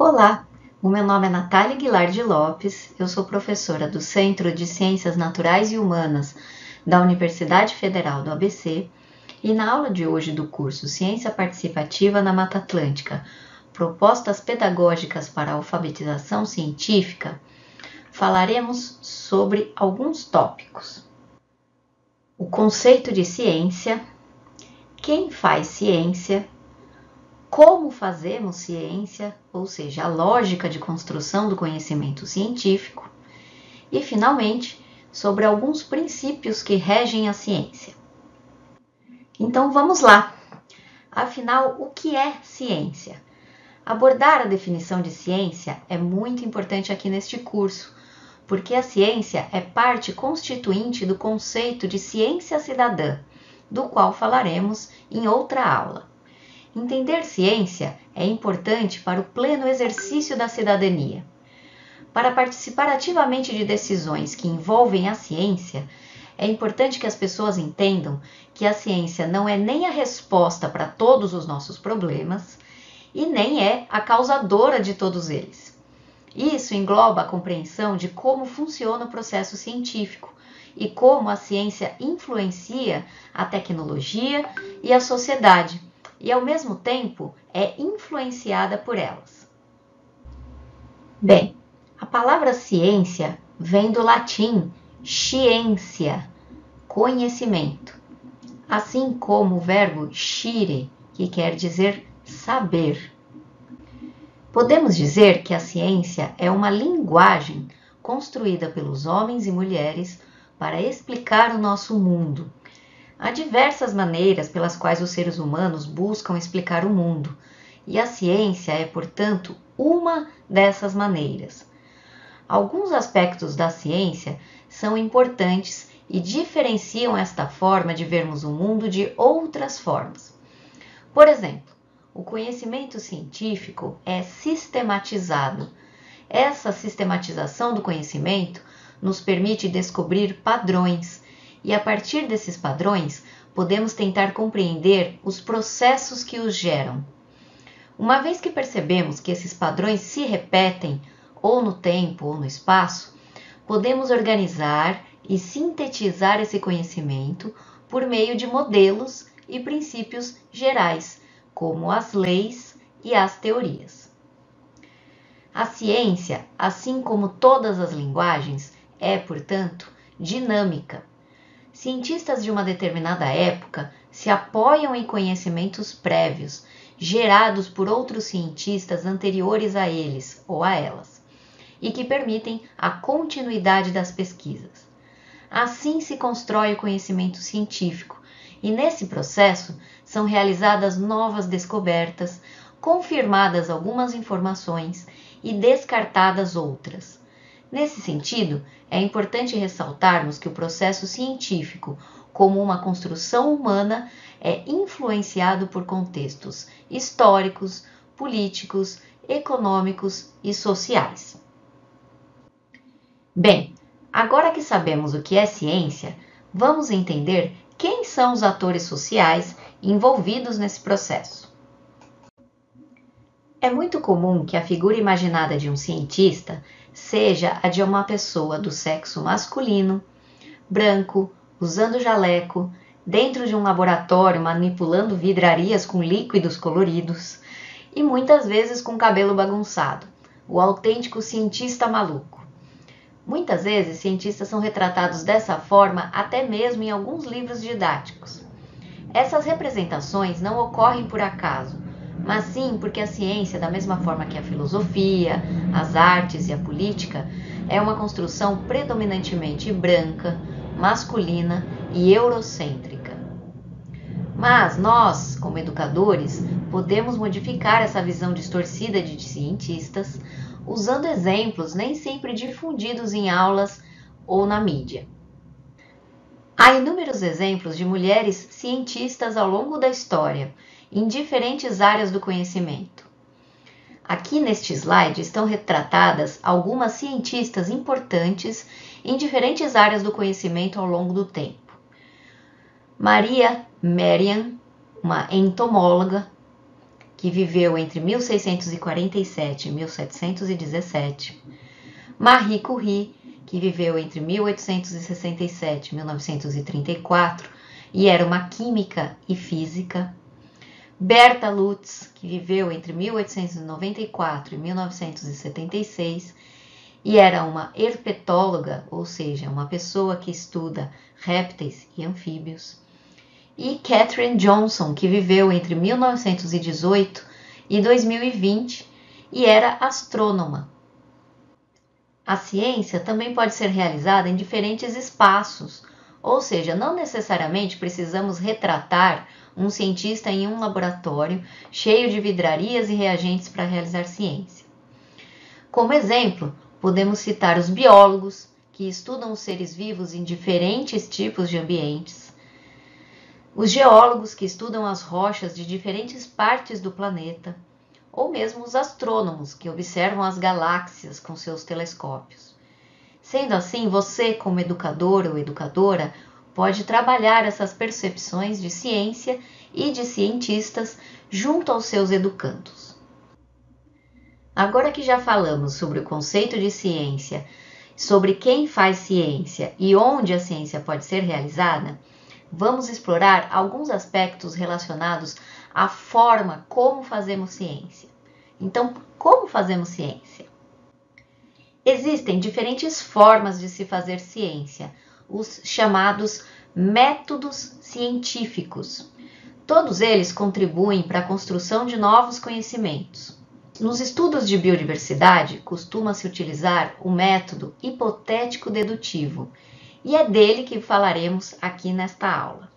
Olá, o meu nome é Natália Guilardi Lopes, eu sou professora do Centro de Ciências Naturais e Humanas da Universidade Federal do ABC e na aula de hoje do curso Ciência Participativa na Mata Atlântica, Propostas Pedagógicas para a Alfabetização Científica, falaremos sobre alguns tópicos. O conceito de ciência, quem faz ciência, como fazemos ciência, ou seja, a lógica de construção do conhecimento científico, e, finalmente, sobre alguns princípios que regem a ciência. Então, vamos lá! Afinal, o que é ciência? Abordar a definição de ciência é muito importante aqui neste curso, porque a ciência é parte constituinte do conceito de ciência cidadã, do qual falaremos em outra aula. Entender ciência é importante para o pleno exercício da cidadania. Para participar ativamente de decisões que envolvem a ciência, é importante que as pessoas entendam que a ciência não é nem a resposta para todos os nossos problemas e nem é a causadora de todos eles. Isso engloba a compreensão de como funciona o processo científico e como a ciência influencia a tecnologia e a sociedade, e ao mesmo tempo é influenciada por elas. Bem, a palavra ciência vem do latim scientia, conhecimento, assim como o verbo scire, que quer dizer saber. Podemos dizer que a ciência é uma linguagem construída pelos homens e mulheres para explicar o nosso mundo. Há diversas maneiras pelas quais os seres humanos buscam explicar o mundo, e a ciência é, portanto, uma dessas maneiras. Alguns aspectos da ciência são importantes e diferenciam esta forma de vermos o mundo de outras formas. Por exemplo, o conhecimento científico é sistematizado. Essa sistematização do conhecimento nos permite descobrir padrões, e a partir desses padrões, podemos tentar compreender os processos que os geram. Uma vez que percebemos que esses padrões se repetem, ou no tempo ou no espaço, podemos organizar e sintetizar esse conhecimento por meio de modelos e princípios gerais, como as leis e as teorias. A ciência, assim como todas as linguagens, é, portanto, dinâmica. Cientistas de uma determinada época se apoiam em conhecimentos prévios, gerados por outros cientistas anteriores a eles ou a elas, e que permitem a continuidade das pesquisas. Assim se constrói o conhecimento científico, e nesse processo são realizadas novas descobertas, confirmadas algumas informações e descartadas outras. Nesse sentido, é importante ressaltarmos que o processo científico, como uma construção humana, é influenciado por contextos históricos, políticos, econômicos e sociais. Bem, agora que sabemos o que é ciência, vamos entender quem são os atores sociais envolvidos nesse processo. É muito comum que a figura imaginada de um cientista seja a de uma pessoa do sexo masculino, branco, usando jaleco, dentro de um laboratório manipulando vidrarias com líquidos coloridos e muitas vezes com cabelo bagunçado, o autêntico cientista maluco. Muitas vezes cientistas são retratados dessa forma até mesmo em alguns livros didáticos. Essas representações não ocorrem por acaso, mas sim porque a ciência, da mesma forma que a filosofia, as artes e a política, é uma construção predominantemente branca, masculina e eurocêntrica. Mas nós, como educadores, podemos modificar essa visão distorcida de cientistas usando exemplos nem sempre difundidos em aulas ou na mídia. Há inúmeros exemplos de mulheres cientistas ao longo da história, em diferentes áreas do conhecimento. Aqui neste slide estão retratadas algumas cientistas importantes em diferentes áreas do conhecimento ao longo do tempo. Maria Merian, uma entomóloga, que viveu entre 1647 e 1717, Marie Curie, que viveu entre 1867 e 1934 e era uma química e física, Berta Lutz, que viveu entre 1894 e 1976 e era uma herpetóloga, ou seja, uma pessoa que estuda répteis e anfíbios, e Katherine Johnson, que viveu entre 1918 e 2020 e era astrônoma. A ciência também pode ser realizada em diferentes espaços, ou seja, não necessariamente precisamos retratar um cientista em um laboratório cheio de vidrarias e reagentes para realizar ciência. Como exemplo, podemos citar os biólogos, que estudam os seres vivos em diferentes tipos de ambientes, os geólogos, que estudam as rochas de diferentes partes do planeta, ou mesmo os astrônomos, que observam as galáxias com seus telescópios. Sendo assim, você, como educador ou educadora, pode trabalhar essas percepções de ciência e de cientistas junto aos seus educandos. Agora que já falamos sobre o conceito de ciência, sobre quem faz ciência e onde a ciência pode ser realizada, vamos explorar alguns aspectos relacionados à forma como fazemos ciência. Então, como fazemos ciência? Existem diferentes formas de se fazer ciência, os chamados métodos científicos. Todos eles contribuem para a construção de novos conhecimentos. Nos estudos de biodiversidade, costuma-se utilizar o método hipotético-dedutivo, e é dele que falaremos aqui nesta aula.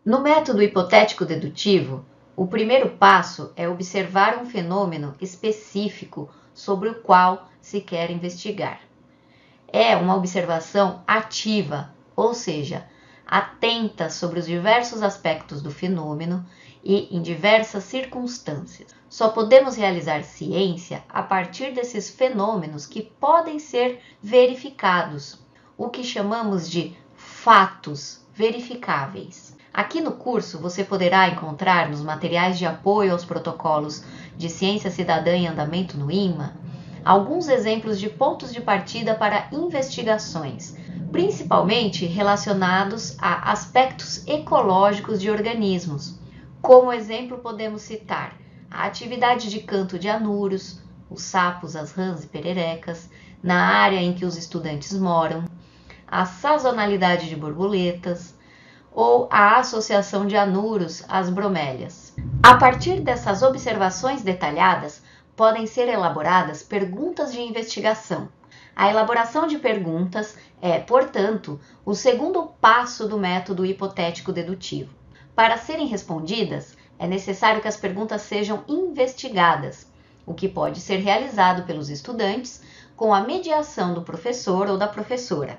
No método hipotético-dedutivo, o primeiro passo é observar um fenômeno específico sobre o qual se quer investigar. É uma observação ativa, ou seja, atenta sobre os diversos aspectos do fenômeno e em diversas circunstâncias. Só podemos realizar ciência a partir desses fenômenos que podem ser verificados, o que chamamos de fatos verificáveis. Aqui no curso você poderá encontrar nos materiais de apoio aos protocolos de Ciência Cidadã em Andamento no INMA alguns exemplos de pontos de partida para investigações, principalmente relacionados a aspectos ecológicos de organismos. Como exemplo, podemos citar a atividade de canto de anuros, os sapos, as rãs e pererecas, na área em que os estudantes moram, a sazonalidade de borboletas ou a associação de anuros às bromélias. A partir dessas observações detalhadas, podem ser elaboradas perguntas de investigação. A elaboração de perguntas é, portanto, o segundo passo do método hipotético-dedutivo. Para serem respondidas, é necessário que as perguntas sejam investigadas, o que pode ser realizado pelos estudantes com a mediação do professor ou da professora.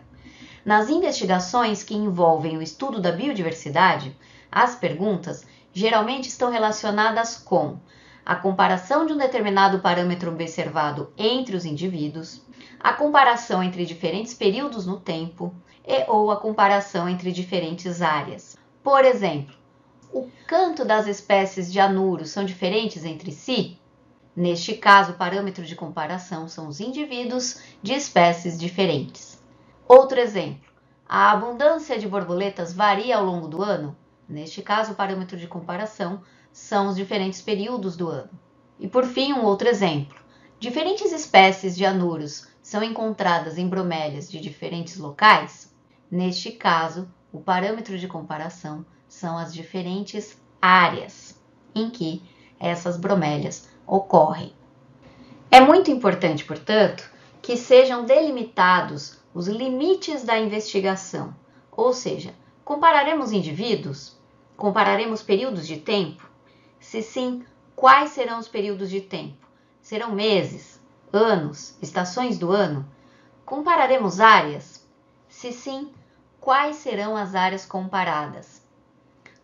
Nas investigações que envolvem o estudo da biodiversidade, as perguntas geralmente estão relacionadas com a comparação de um determinado parâmetro observado entre os indivíduos, a comparação entre diferentes períodos no tempo ou a comparação entre diferentes áreas. Por exemplo, o canto das espécies de anuros são diferentes entre si? Neste caso, o parâmetro de comparação são os indivíduos de espécies diferentes. Outro exemplo, a abundância de borboletas varia ao longo do ano? Neste caso, o parâmetro de comparação são os diferentes períodos do ano. E por fim, um outro exemplo. Diferentes espécies de anuros são encontradas em bromélias de diferentes locais? Neste caso, o parâmetro de comparação são as diferentes áreas em que essas bromélias ocorrem. É muito importante, portanto, que sejam delimitados os limites da investigação, ou seja, compararemos indivíduos? Compararemos períodos de tempo? Se sim, quais serão os períodos de tempo? Serão meses, anos, estações do ano? Compararemos áreas? Se sim, quais serão as áreas comparadas?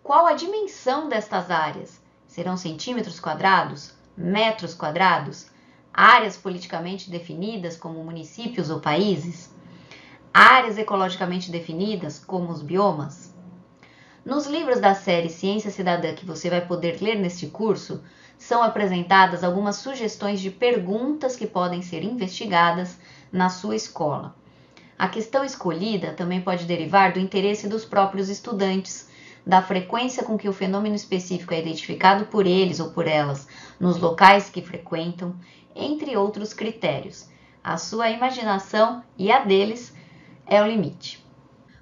Qual a dimensão destas áreas? Serão centímetros quadrados? Metros quadrados? Áreas politicamente definidas como municípios ou países? Áreas ecologicamente definidas como os biomas? Nos livros da série Ciência Cidadã que você vai poder ler neste curso, são apresentadas algumas sugestões de perguntas que podem ser investigadas na sua escola. A questão escolhida também pode derivar do interesse dos próprios estudantes, da frequência com que o fenômeno específico é identificado por eles ou por elas nos locais que frequentam, entre outros critérios. A sua imaginação e a deles é o limite.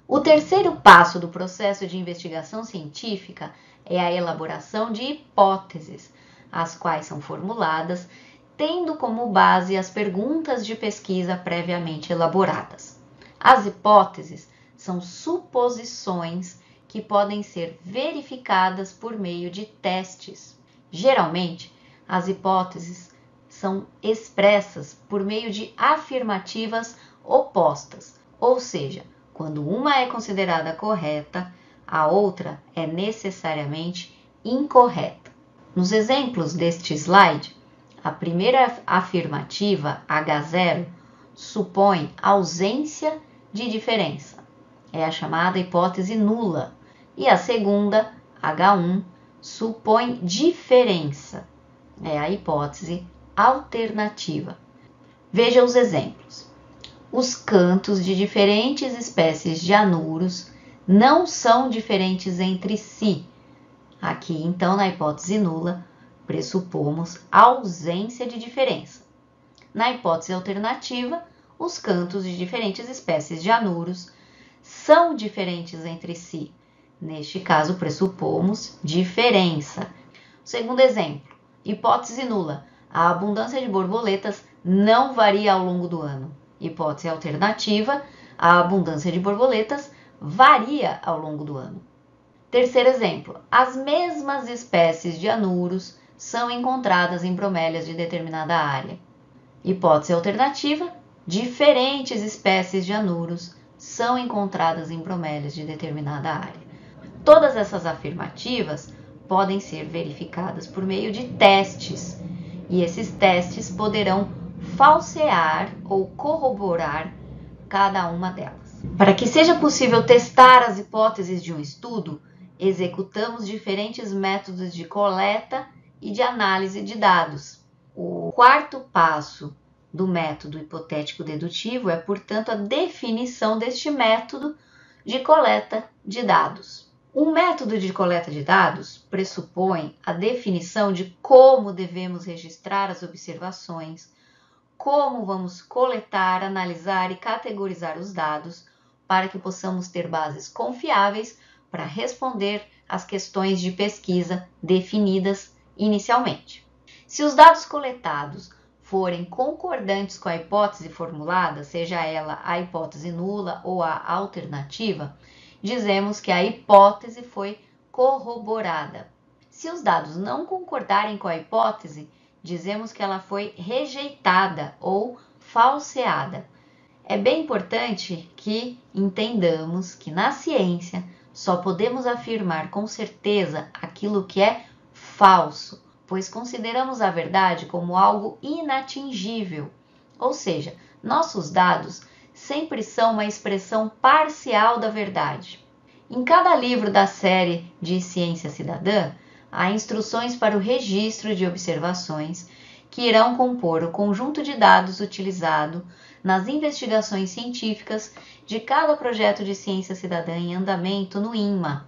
O terceiro passo do processo de investigação científica é a elaboração de hipóteses, as quais são formuladas tendo como base as perguntas de pesquisa previamente elaboradas. As hipóteses são suposições que podem ser verificadas por meio de testes. Geralmente, as hipóteses são expressas por meio de afirmativas opostas, ou seja, quando uma é considerada correta, a outra é necessariamente incorreta. Nos exemplos deste slide, a primeira afirmativa, H0, supõe ausência de diferença. É a chamada hipótese nula. E a segunda, H1, supõe diferença. É a hipótese alternativa. Veja os exemplos. Os cantos de diferentes espécies de anuros não são diferentes entre si. Aqui, então, na hipótese nula, pressupomos ausência de diferença. Na hipótese alternativa, os cantos de diferentes espécies de anuros são diferentes entre si. Neste caso, pressupomos diferença. Segundo exemplo, hipótese nula. A abundância de borboletas não varia ao longo do ano. Hipótese alternativa. A abundância de borboletas varia ao longo do ano. Terceiro exemplo. As mesmas espécies de anuros são encontradas em bromélias de determinada área. Hipótese alternativa. Diferentes espécies de anuros são encontradas em bromélias de determinada área. Todas essas afirmativas podem ser verificadas por meio de testes, e esses testes poderão falsear ou corroborar cada uma delas. Para que seja possível testar as hipóteses de um estudo, executamos diferentes métodos de coleta e de análise de dados. O quarto passo do método hipotético dedutivo é, portanto, a definição deste método de coleta de dados. Um método de coleta de dados pressupõe a definição de como devemos registrar as observações, como vamos coletar, analisar e categorizar os dados para que possamos ter bases confiáveis para responder às questões de pesquisa definidas inicialmente. Se os dados coletados forem concordantes com a hipótese formulada, seja ela a hipótese nula ou a alternativa, dizemos que a hipótese foi corroborada. Se os dados não concordarem com a hipótese, dizemos que ela foi rejeitada ou falseada. É bem importante que entendamos que na ciência só podemos afirmar com certeza aquilo que é falso, pois consideramos a verdade como algo inatingível. Ou seja, nossos dados sempre são uma expressão parcial da verdade. Em cada livro da série de Ciência Cidadã, há instruções para o registro de observações que irão compor o conjunto de dados utilizado nas investigações científicas de cada projeto de ciência cidadã em andamento no INMA.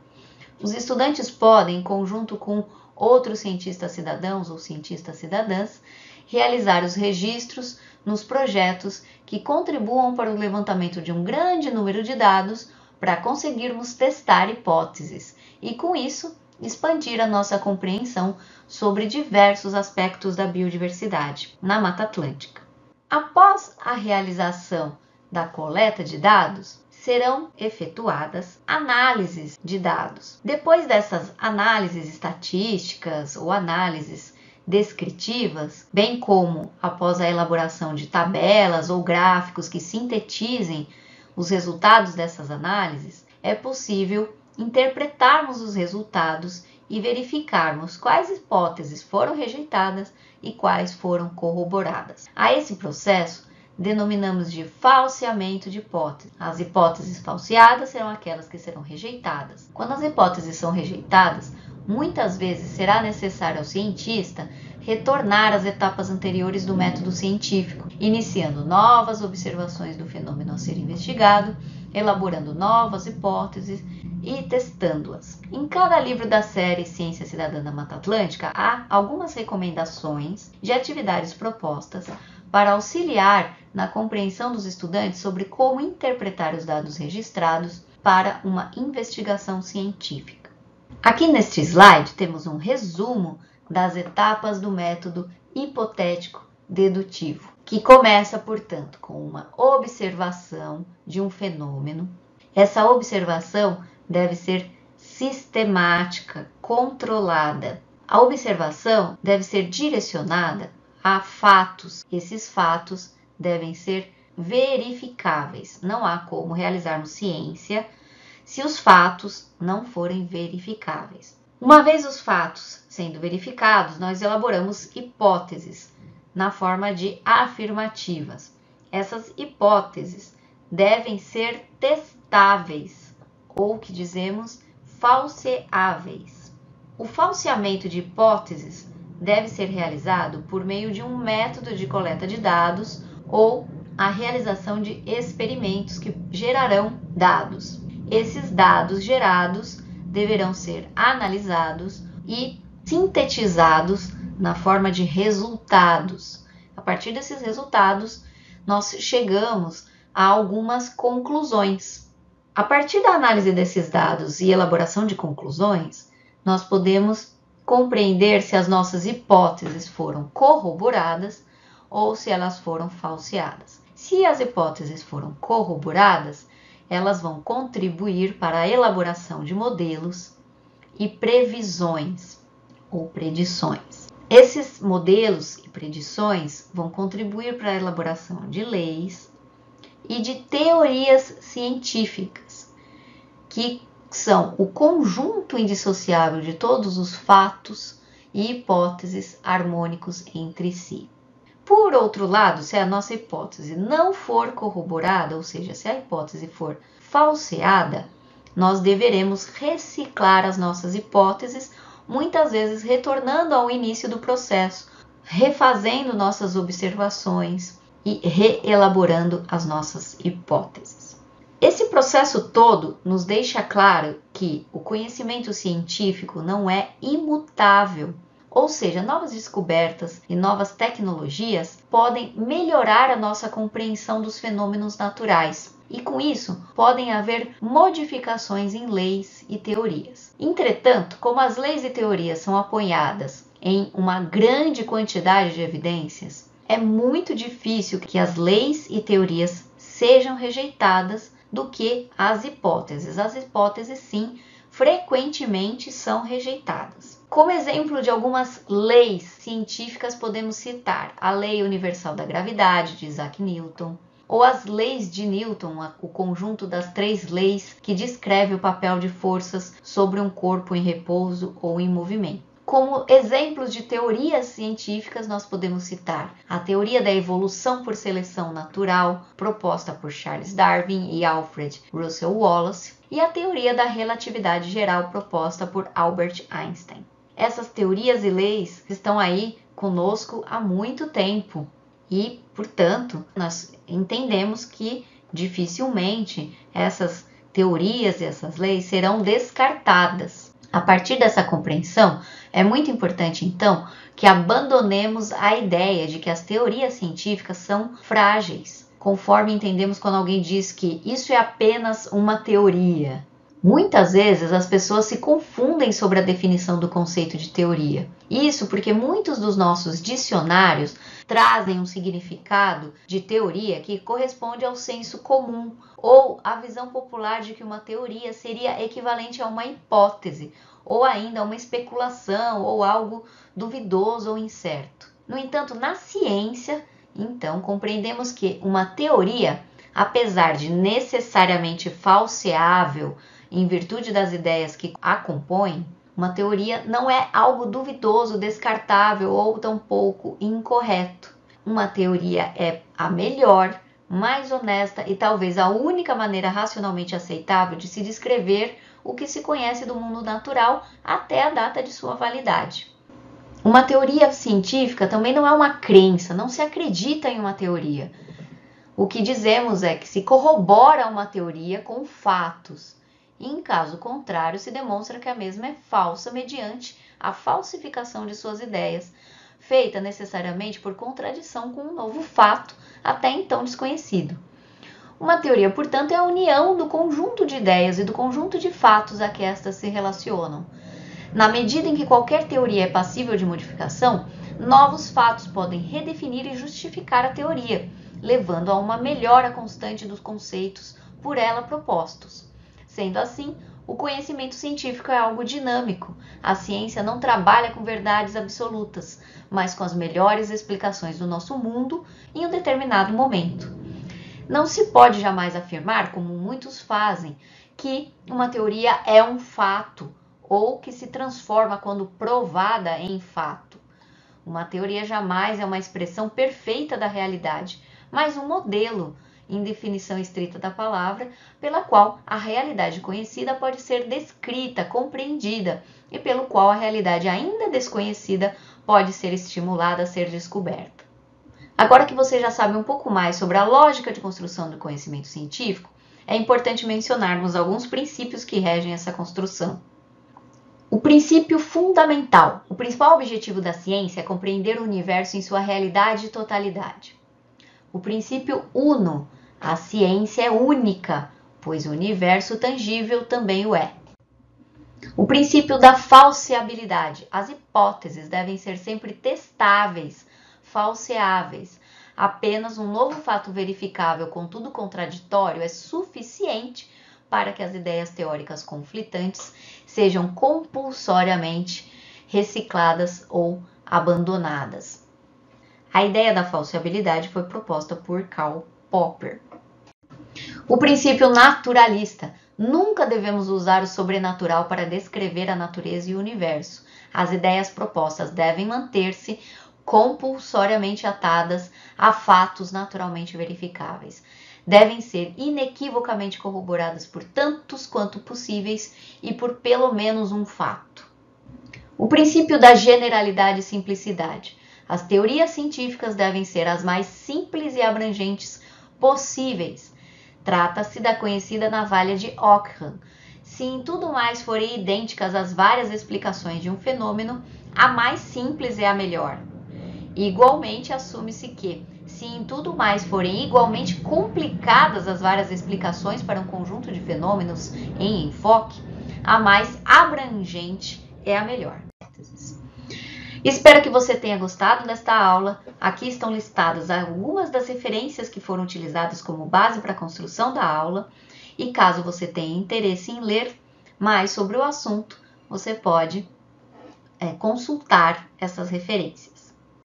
Os estudantes podem, em conjunto com outros cientistas cidadãos ou cientistas cidadãs, realizar os registros nos projetos que contribuam para o levantamento de um grande número de dados para conseguirmos testar hipóteses e, com isso, expandir a nossa compreensão sobre diversos aspectos da biodiversidade na Mata Atlântica. Após a realização da coleta de dados, serão efetuadas análises de dados. Depois dessas análises estatísticas ou análises descritivas, bem como após a elaboração de tabelas ou gráficos que sintetizem os resultados dessas análises, é possível interpretarmos os resultados e verificarmos quais hipóteses foram rejeitadas e quais foram corroboradas. A esse processo denominamos de falseamento de hipótese. As hipóteses falseadas serão aquelas que serão rejeitadas. Quando as hipóteses são rejeitadas, muitas vezes será necessário ao cientista retornar às etapas anteriores do método científico, iniciando novas observações do fenômeno a ser investigado, elaborando novas hipóteses e testando-as. Em cada livro da série Ciência Cidadã da Mata Atlântica, há algumas recomendações de atividades propostas para auxiliar na compreensão dos estudantes sobre como interpretar os dados registrados para uma investigação científica. Aqui neste slide temos um resumo das etapas do método hipotético dedutivo, que começa, portanto, com uma observação de um fenômeno. Essa observação deve ser sistemática, controlada. A observação deve ser direcionada a fatos. Esses fatos devem ser verificáveis. Não há como realizarmos ciência se os fatos não forem verificáveis. Uma vez os fatos sendo verificados, nós elaboramos hipóteses na forma de afirmativas. Essas hipóteses devem ser testáveis, ou que dizemos falseáveis. O falseamento de hipóteses deve ser realizado por meio de um método de coleta de dados ou a realização de experimentos que gerarão dados. Esses dados gerados deverão ser analisados e sintetizados na forma de resultados. A partir desses resultados, nós chegamos a algumas conclusões. A partir da análise desses dados e elaboração de conclusões, nós podemos compreender se as nossas hipóteses foram corroboradas ou se elas foram falseadas. Se as hipóteses foram corroboradas, elas vão contribuir para a elaboração de modelos e previsões ou predições. Esses modelos e predições vão contribuir para a elaboração de leis e de teorias científicas, que são o conjunto indissociável de todos os fatos e hipóteses harmônicos entre si. Por outro lado, se a nossa hipótese não for corroborada, ou seja, se a hipótese for falseada, nós deveremos reciclar as nossas hipóteses, muitas vezes retornando ao início do processo, refazendo nossas observações e reelaborando as nossas hipóteses. Esse processo todo nos deixa claro que o conhecimento científico não é imutável. Ou seja, novas descobertas e novas tecnologias podem melhorar a nossa compreensão dos fenômenos naturais. E com isso, podem haver modificações em leis e teorias. Entretanto, como as leis e teorias são apoiadas em uma grande quantidade de evidências, é muito difícil que as leis e teorias sejam rejeitadas do que as hipóteses. As hipóteses, sim, frequentemente são rejeitadas. Como exemplo de algumas leis científicas, podemos citar a Lei Universal da Gravidade, de Isaac Newton, ou as leis de Newton, o conjunto das 3 leis que descreve o papel de forças sobre um corpo em repouso ou em movimento. Como exemplos de teorias científicas, nós podemos citar a teoria da evolução por seleção natural, proposta por Charles Darwin e Alfred Russel Wallace, e a teoria da relatividade geral, proposta por Albert Einstein. Essas teorias e leis estão aí conosco há muito tempo e, portanto, nós entendemos que dificilmente essas teorias e essas leis serão descartadas. A partir dessa compreensão, é muito importante, então, que abandonemos a ideia de que as teorias científicas são frágeis, conforme entendemos quando alguém diz que isso é apenas uma teoria. Muitas vezes as pessoas se confundem sobre a definição do conceito de teoria. Isso porque muitos dos nossos dicionários trazem um significado de teoria que corresponde ao senso comum ou à visão popular de que uma teoria seria equivalente a uma hipótese ou ainda a uma especulação ou algo duvidoso ou incerto. No entanto, na ciência, então, compreendemos que uma teoria, apesar de necessariamente falseável em virtude das ideias que a compõem, uma teoria não é algo duvidoso, descartável ou tampouco incorreto. Uma teoria é a melhor, mais honesta e talvez a única maneira racionalmente aceitável de se descrever o que se conhece do mundo natural até a data de sua validade. Uma teoria científica também não é uma crença, não se acredita em uma teoria. O que dizemos é que se corrobora uma teoria com fatos, e em caso contrário se demonstra que a mesma é falsa mediante a falsificação de suas ideias, feita necessariamente por contradição com um novo fato até então desconhecido. Uma teoria, portanto, é a união do conjunto de ideias e do conjunto de fatos a que estas se relacionam. Na medida em que qualquer teoria é passível de modificação, novos fatos podem redefinir e justificar a teoria, levando a uma melhora constante dos conceitos por ela propostos. Sendo assim, o conhecimento científico é algo dinâmico. A ciência não trabalha com verdades absolutas, mas com as melhores explicações do nosso mundo em um determinado momento. Não se pode jamais afirmar, como muitos fazem, que uma teoria é um fato ou que se transforma quando provada em fato. Uma teoria jamais é uma expressão perfeita da realidade, mas um modelo, em definição estrita da palavra, pela qual a realidade conhecida pode ser descrita, compreendida, e pelo qual a realidade ainda desconhecida pode ser estimulada a ser descoberta. Agora que você já sabe um pouco mais sobre a lógica de construção do conhecimento científico, é importante mencionarmos alguns princípios que regem essa construção. O princípio fundamental. O principal objetivo da ciência é compreender o universo em sua realidade e totalidade. O princípio uno. A ciência é única, pois o universo tangível também o é. O princípio da falseabilidade. As hipóteses devem ser sempre testáveis, falseáveis. Apenas um novo fato verificável, contudo contraditório, é suficiente para que as ideias teóricas conflitantes sejam compulsoriamente recicladas ou abandonadas. A ideia da falseabilidade foi proposta por Karl Popper. O princípio naturalista. Nunca devemos usar o sobrenatural para descrever a natureza e o universo. As ideias propostas devem manter-se compulsoriamente atadas a fatos naturalmente verificáveis. Devem ser inequivocamente corroboradas por tantos quanto possíveis e por pelo menos um fato. O princípio da generalidade e simplicidade. As teorias científicas devem ser as mais simples e abrangentes possíveis. Trata-se da conhecida navalha de Ockham. Se em tudo mais forem idênticas as várias explicações de um fenômeno, a mais simples é a melhor. Igualmente, assume-se que, se em tudo mais forem igualmente complicadas as várias explicações para um conjunto de fenômenos em enfoque, a mais abrangente é a melhor. Espero que você tenha gostado desta aula. Aqui estão listadas algumas das referências que foram utilizadas como base para a construção da aula. E caso você tenha interesse em ler mais sobre o assunto, você pode consultar essas referências.